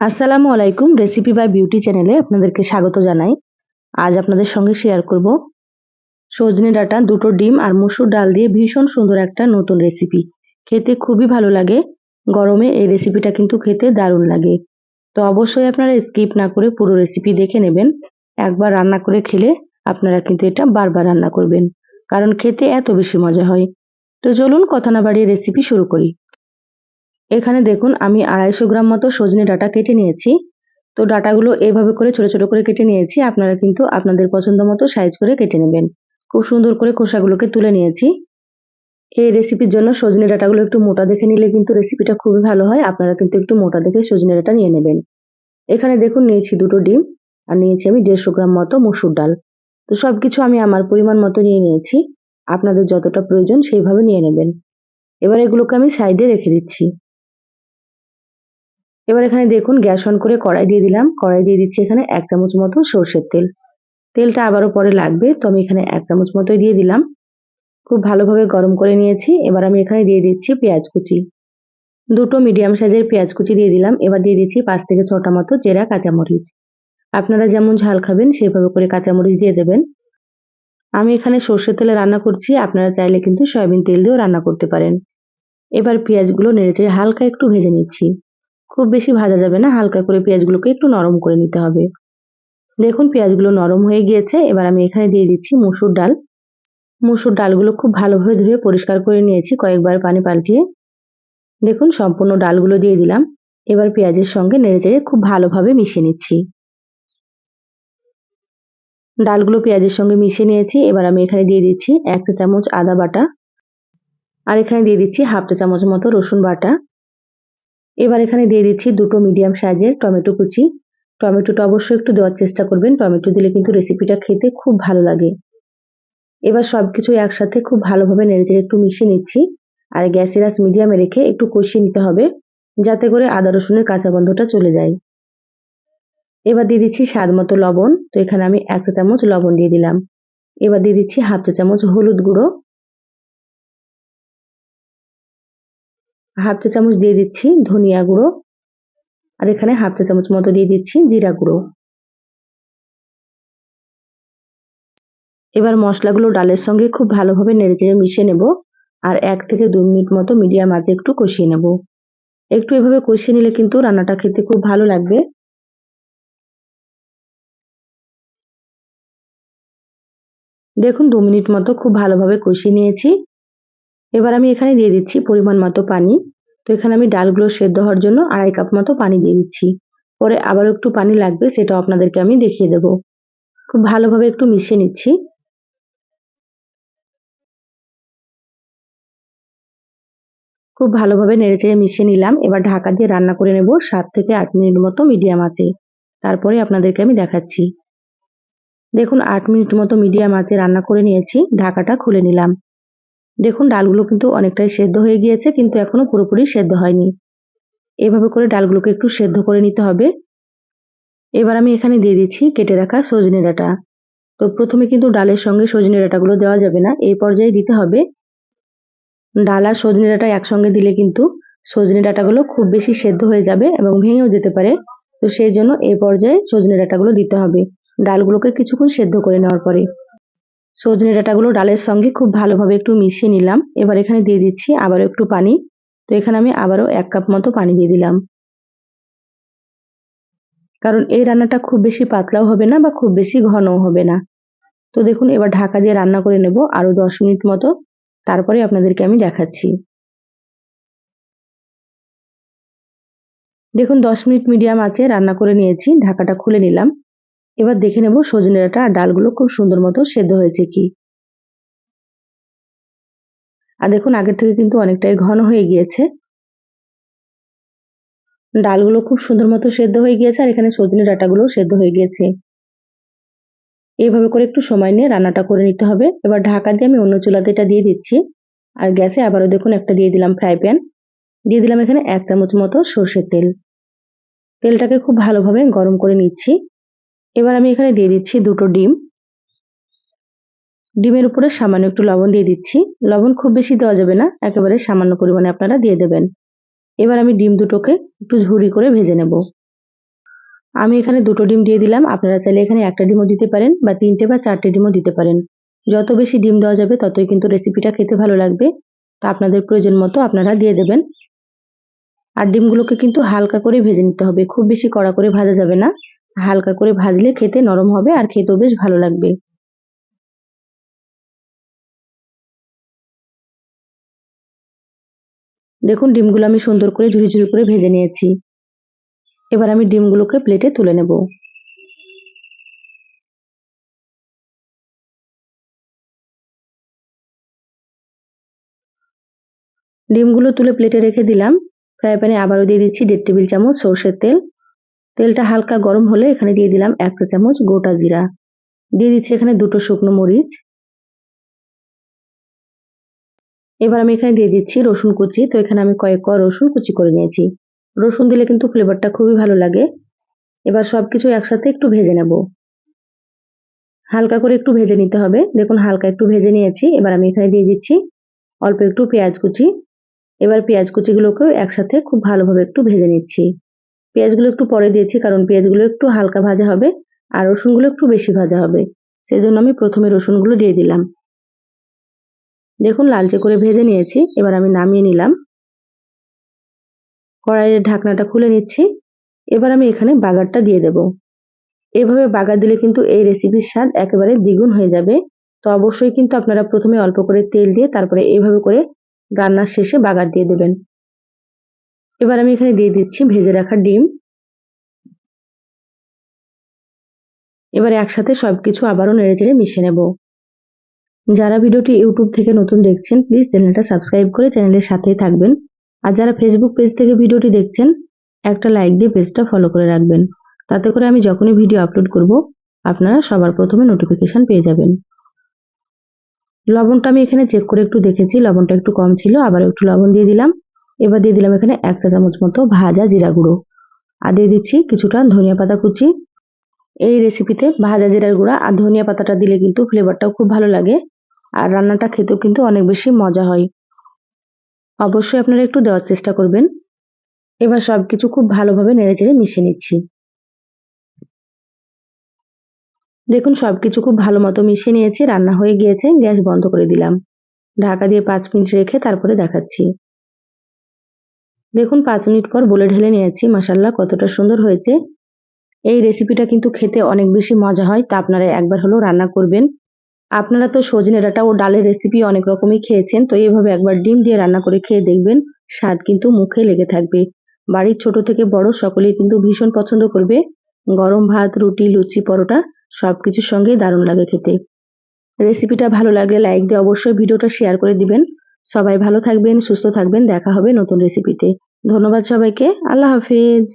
আসসালামু আলাইকুম। Recipe by beauty চ্যানেলে আপনাদেরকে স্বাগত জানাই। আজ আপনাদের সঙ্গে শেয়ার করব সজনে ডাঁটা, দুটো ডিম আর মসুর ডাল দিয়ে ভীষণ সুন্দর একটা নতুন রেসিপি। খেতে খুবই ভালো লাগে। গরমে এই রেসিপিটা কিন্তু খেতে দারুণ লাগে। তো অবশ্যই আপনারা স্কিপ না করে পুরো রেসিপি দেখে নেবেন। একবার রান্না করে খেলে আপনারা কিন্তু এটা বারবার রান্না করবেন, কারণ খেতে এত বেশি মজা হয়। তো চলুন কথা না বাড়িয়ে রেসিপি শুরু করি। এখানে দেখুন আমি 250 গ্রাম মতো সজনে ডাঁটা কেটে নিয়েছি। তো ডাঁটাগুলো এভাবে করে ছোট ছোট করে কেটে নিয়েছি। আপনারা কিন্তু আপনাদের পছন্দ মতো সাইজ করে কেটে নেবেন। খুব সুন্দর করে খোসাগুলোকে তুলে নিয়েছি। এই রেসিপির জন্য সজনে ডাঁটাগুলো একটু মোটা দেখে নিলে কিন্তু রেসিপিটা খুবই ভালো হয়। আপনারা কিন্তু একটু মোটা দেখে সজনে ডাঁটা নিয়ে নেবেন। এখানে দেখুন নিয়েছি দুটো ডিম আর নিয়েছি আমি 150 গ্রাম মতো মসুর ডাল। তো সবকিছু আমি আমার পরিমাণ মতো নিয়ে নিয়েছি। আপনাদের যতটা প্রয়োজন সেইভাবে নিয়ে নেবেন। এবার এগুলোকে আমি সাইডে রেখে দিচ্ছি। এবার এখানে দেখুন গ্যাস অন করে কড়াই দিয়ে দিলাম। কড়াই দিয়ে দিচ্ছি এখানে 1 চামচ মতো সরষের তেল। তেলটা আবারও পরে লাগবে, তো আমি এখানে 1 চামচ মতোই দিয়ে দিলাম। খুব ভালোভাবে গরম করে নিয়েছি। এবার আমি এখানে দিয়ে দিচ্ছি পেঁয়াজ কুচি। দুটো মিডিয়াম সাইজের পেঁয়াজ কুচি দিয়ে দিলাম। এবার দিয়ে দিচ্ছি 5 থেকে 6টা মতো চেরা কাঁচামরিচ। আপনারা যেমন ঝাল খাবেন সেভাবে করে কাঁচামরিচ দিয়ে দেবেন। আমি এখানে সরষের তেলে রান্না করছি, আপনারা চাইলে কিন্তু সয়াবিন তেল দিয়েও রান্না করতে পারেন। এবার পেঁয়াজগুলো নেড়েচেড়ে হালকা একটু ভেজে নিচ্ছি। খুব বেশি ভাজা যাবে না, হালকা করে পেঁয়াজগুলোকে একটু নরম করে নিতে হবে। দেখুন পেঁয়াজগুলো নরম হয়ে গিয়েছে। এবার আমি এখানে দিয়ে দিচ্ছি মসুর ডাল। মসুর ডালগুলো খুব ভালোভাবে ধুয়ে পরিষ্কার করে নিয়েছি কয়েকবার পানি পাল্টিয়ে। দেখুন সম্পূর্ণ ডালগুলো দিয়ে দিলাম। এবার পেঁয়াজের সঙ্গে নেড়েচেড়ে খুব ভালোভাবে মিশিয়ে নিচ্ছি। ডালগুলো পেঁয়াজের সঙ্গে মিশিয়ে নিয়েছি। এবার আমি এখানে দিয়ে দিচ্ছি 1 চা চামচ আদা বাটা আর এখানে দিয়ে দিচ্ছি হাফ চা চামচ মতো রসুন বাটা। এবার এখানে দিয়ে দিচ্ছি দুটো মিডিয়াম সাইজের টমেটো কুচি। টমেটোটা অবশ্যই একটু দেওয়ার চেষ্টা করবেন। টমেটো দিলে কিন্তু রেসিপিটা খেতে খুব ভালো লাগে। এবার সবকিছু একসাথে খুব ভালোভাবে নেড়েচেড়ে একটু মিশিয়ে নিচ্ছি। আর গ্যাসের আঁচ মিডিয়ামে রেখে একটু কষিয়ে নিতে হবে, যাতে করে আদা রসুনের কাঁচা গন্ধটা চলে যায়। এবার দিয়ে দিচ্ছি স্বাদ মতো লবণ। তো এখানে আমি 1 চা চামচ লবণ দিয়ে দিলাম। এবার দিয়ে দিচ্ছি হাফ চা চামচ হলুদ গুঁড়ো, হাফ চা চামচ দিয়ে দিচ্ছি ধনিয়া গুঁড়ো আর এখানে হাফ চা চামচ মতো দিয়ে দিচ্ছি জিরা গুঁড়ো। এবার মশলাগুলো ডালের সঙ্গে খুব ভালোভাবে নেড়েচেড়ে মিশিয়ে নেব আর 1 থেকে 2 মিনিট মতো মিডিয়াম আঁচে একটু কষিয়ে নেব। একটু এভাবে কষিয়ে নিলে কিন্তু রান্নাটা খেতে খুব ভালো লাগবে। দেখুন 2 মিনিট মতো খুব ভালোভাবে কষিয়ে নিয়েছি। এবার আমি এখানে দিয়ে দিচ্ছি পরিমাণ মতো পানি। তো এখানে আমি ডালগুলো সেদ্ধ হওয়ার জন্য 2.5 কাপ মতো পানি দিয়ে দিচ্ছি। পরে আবারও একটু পানি লাগবে, সেটাও আপনাদেরকে আমি দেখিয়ে দেব। খুব ভালোভাবে একটু মিশিয়ে নিচ্ছি। খুব ভালোভাবে নেড়েচেড়ে মিশিয়ে নিলাম। এবার ঢাকা দিয়ে রান্না করে নেব 7 থেকে 8 মিনিট মতো মিডিয়াম আঁচে। তারপরে আপনাদেরকে আমি দেখাচ্ছি। দেখুন 8 মিনিট মতো মিডিয়াম আঁচে রান্না করে নিয়েছি। ঢাকাটা খুলে নিলাম। দেখুন ডালগুলো কিন্তু অনেকটাই সেদ্ধ হয়ে গিয়েছে, কিন্তু এখনো পুরোপুরি সেদ্ধ হয়নি। এভাবে করে ডালগুলোকে একটু সেদ্ধ করে নিতে হবে। এবার আমি এখানে দিয়ে দিচ্ছি কেটে রাখা সজনে ডাঁটা। তো প্রথমে কিন্তু ডালের সঙ্গে সজনে ডাঁটাগুলো দেওয়া যাবে না, এই পর্যায়ে দিতে হবে। ডাল আর সজনে ডাঁটা একসঙ্গে দিলে কিন্তু সজনে ডাঁটাগুলো খুব বেশি সেদ্ধ হয়ে যাবে এবং ভেঙেও যেতে পারে। তো সেই জন্য এই পর্যায়ে সজনে ডাঁটাগুলো দিতে হবে ডালগুলোকে কিছুক্ষণ সেদ্ধ করে নেওয়ার পরে। সজনে ডাঁটাগুলো ডালের সঙ্গে খুব ভালোভাবে একটু মিশিয়ে নিলাম। এবার এখানে দিয়ে দিচ্ছি আবারও একটু পানি। তো এখানে আমি আবারও 1 কাপ মতো পানি দিয়ে দিলাম, কারণ এই রান্নাটা খুব বেশি পাতলাও হবে না বা খুব বেশি ঘনও হবে না। তো দেখুন এবার ঢাকা দিয়ে রান্না করে নেব আরো 10 মিনিট মতো। তারপরে আপনাদেরকে আমি দেখাচ্ছি। দেখুন 10 মিনিট মিডিয়াম আঁচে রান্না করে নিয়েছি। ঢাকাটা খুলে নিলাম। এবার দেখে নেব সজনে ডাঁটা আর ডালগুলো খুব সুন্দর মতো সেদ্ধ হয়েছে কি। আর দেখুন আগের থেকে কিন্তু অনেকটাই ঘন হয়ে গিয়েছে। ডালগুলো খুব সুন্দর মতো সেদ্ধ হয়ে গিয়েছে আর এখানে সজনে ডাঁটাগুলো সেদ্ধ হয়ে গিয়েছে। এইভাবে করে একটু সময় নিয়ে রান্নাটা করে নিতে হবে। এবার ঢাকা দিয়ে আমি অন্য চুলাতে এটা দিয়ে দিচ্ছি। আর গ্যাসে আবারও দেখুন একটা দিয়ে দিলাম ফ্রাই প্যান। দিয়ে দিলাম এখানে 1 চামচ মতো সর্ষের তেল। তেলটাকে খুব ভালোভাবে গরম করে নিচ্ছি। এবার আমি এখানে দিয়ে দিচ্ছি দুটো ডিম। ডিমের উপরে সামান্য একটু লবণ দিয়ে দিচ্ছি। লবণ খুব বেশি দেওয়া যাবে না, একেবারে সামান্য পরিমাণে আপনারা দিয়ে দেবেন। এবার আমি ডিম দুটোকে একটু ঝুরি করে ভেজে নেব। আমি এখানে 2টো ডিম দিয়ে দিলাম। আপনারা চাইলে এখানে 1টা ডিমও দিতে পারেন বা 3টে বা 4টে ডিমও দিতে পারেন। যত বেশি ডিম দেওয়া যাবে ততই কিন্তু রেসিপিটা খেতে ভালো লাগবে। তো আপনাদের প্রয়োজন মতো আপনারা দিয়ে দেবেন। আর ডিমগুলোকে কিন্তু হালকা করে ভেজে নিতে হবে, খুব বেশি কড়া করে ভাজা যাবে না। হালকা করে ভাজলে খেতে নরম হবে আর খেতেও বেশ ভালো লাগবে। দেখুন ডিমগুলো আমি সুন্দর করে ঝুরি ঝুরি করে ভেজে নিয়েছি। এবার আমি ডিমগুলোকে প্লেটে তুলে নেব। ডিমগুলো তুলে প্লেটে রেখে দিলাম। ফ্রাই প্যানে আবারও দিয়ে দিচ্ছি 1.5 টেবিল চামচ সরষের তেল। তেলটা হালকা গরম হলে এখানে দিয়ে দিলাম 1 চা চামচ গোটা জিরা। দিয়ে দিচ্ছি এখানে 2টো শুকনো মরিচ। এবার আমি এখানে দিয়ে দিচ্ছি রসুন কুচি। তো এখানে আমি কয়েক কোয়া রসুন কুচি করে নিয়েছি। রসুন দিলে কিন্তু ফ্লেভারটা খুবই ভালো লাগে। এবার সবকিছু একসাথে একটু ভেজে নেব। হালকা করে একটু ভেজে নিতে হবে। দেখুন হালকা একটু ভেজে নিয়েছি। এবার আমি এখানে দিয়ে দিচ্ছি অল্প একটু পেঁয়াজ কুচি। এবার পেঁয়াজ কুচিগুলোকেও একসাথে খুব ভালোভাবে একটু ভেজে নিচ্ছি। পেঁয়াজগুলো একটু পরে দিয়েছি কারণ পেঁয়াজগুলো একটু হালকা ভাজা হবে আর রসুনগুলো একটু বেশি ভাজা হবে। সেজন্য আমি প্রথমে রসুনগুলো দিয়ে দিলাম। দেখুন লালচে করে ভেজে নিয়েছি। এবার আমি নামিয়ে নিলাম। কড়াইয়ের ঢাকনাটা খুলে নিচ্ছি। এবার আমি এখানে বাগারটা দিয়ে দেব। এভাবে বাগার দিলে কিন্তু এই রেসিপির স্বাদ একেবারে দ্বিগুণ হয়ে যাবে। তো অবশ্যই কিন্তু আপনারা প্রথমে অল্প করে তেল দিয়ে তারপরে এইভাবে করে রান্নার শেষে বাগার দিয়ে দেবেন। এবার আমি এখানে দিয়ে দিচ্ছি ভেজে রাখা ডিম। এবার একসাথে সবকিছু আবারও নেড়েচেড়ে মিশিয়ে নেব। যারা ভিডিওটি ইউটিউব থেকে নতুন দেখছেন প্লিজ চ্যানেলটা সাবস্ক্রাইব করে চ্যানেলের সাথেই থাকবেন। আর যারা ফেসবুক পেজ থেকে ভিডিওটি দেখছেন একটা লাইক দিয়ে পেজটা ফলো করে রাখবেন। তাতে করে আমি যখনই ভিডিও আপলোড করব আপনারা সবার প্রথমে নোটিফিকেশন পেয়ে যাবেন। লবণটা আমি এখানে চেক করে একটু দেখেছি, লবণটা একটু কম ছিল, আবার একটু লবণ দিয়ে দিলাম। এবার দিয়ে দিলাম এখানে 1 চা চামচ মতো ভাজা জিরা গুঁড়ো। আর দিয়ে দিচ্ছি কিছুটা ধনিয়া পাতা কুচি। এই রেসিপিতে ভাজা জিরার গুঁড়া আর ধনিয়া পাতাটা দিলে কিন্তু ফ্লেভারটাও খুব ভালো লাগে আর রান্নাটা খেতেও কিন্তু অনেক বেশি মজা হয়। অবশ্যই আপনারা একটু দেওয়ার চেষ্টা করবেন। এবার সবকিছু খুব ভালোভাবে নেড়েচেড়ে মিশিয়ে নিচ্ছি। দেখুন সবকিছু খুব ভালো মতো মিশিয়ে নিয়েছি, রান্না হয়ে গিয়েছে। গ্যাস বন্ধ করে দিলাম। ঢাকা দিয়ে 5 মিনিট রেখে তারপরে দেখাচ্ছি। দেখুন 5 মিনিট পর বলে ঢেলে নিয়েছি। মাশাআল্লাহ কতটা সুন্দর হয়েছে। এই রেসিপিটা কিন্তু খেতে অনেক বেশি মজা হয়। তা আপনারা একবার হলেও রান্না করবেন। আপনারা তো সজনে ডাঁটা ও ডালের রেসিপি অনেক রকমই খেয়েছেন। তো এইভাবে একবার ডিম দিয়ে রান্না করে খেয়ে দেখবেন। স্বাদ কিন্তু মুখে লেগে থাকবে। বাড়ির ছোট থেকে বড় সকলেই কিন্তু ভীষণ পছন্দ করবে। গরম ভাত, রুটি, লুচি, পরোটা সবকিছুর সঙ্গেই দারুণ লাগে খেতে। রেসিপিটা ভালো লাগলে লাইক দিয়ে অবশ্যই ভিডিওটা শেয়ার করে দিবেন। সবাই ভালো থাকবেন, সুস্থ থাকবেন। দেখা হবে নতুন রেসিপিতে। ধন্যবাদ সবাইকে। আল্লাহ হাফেজ।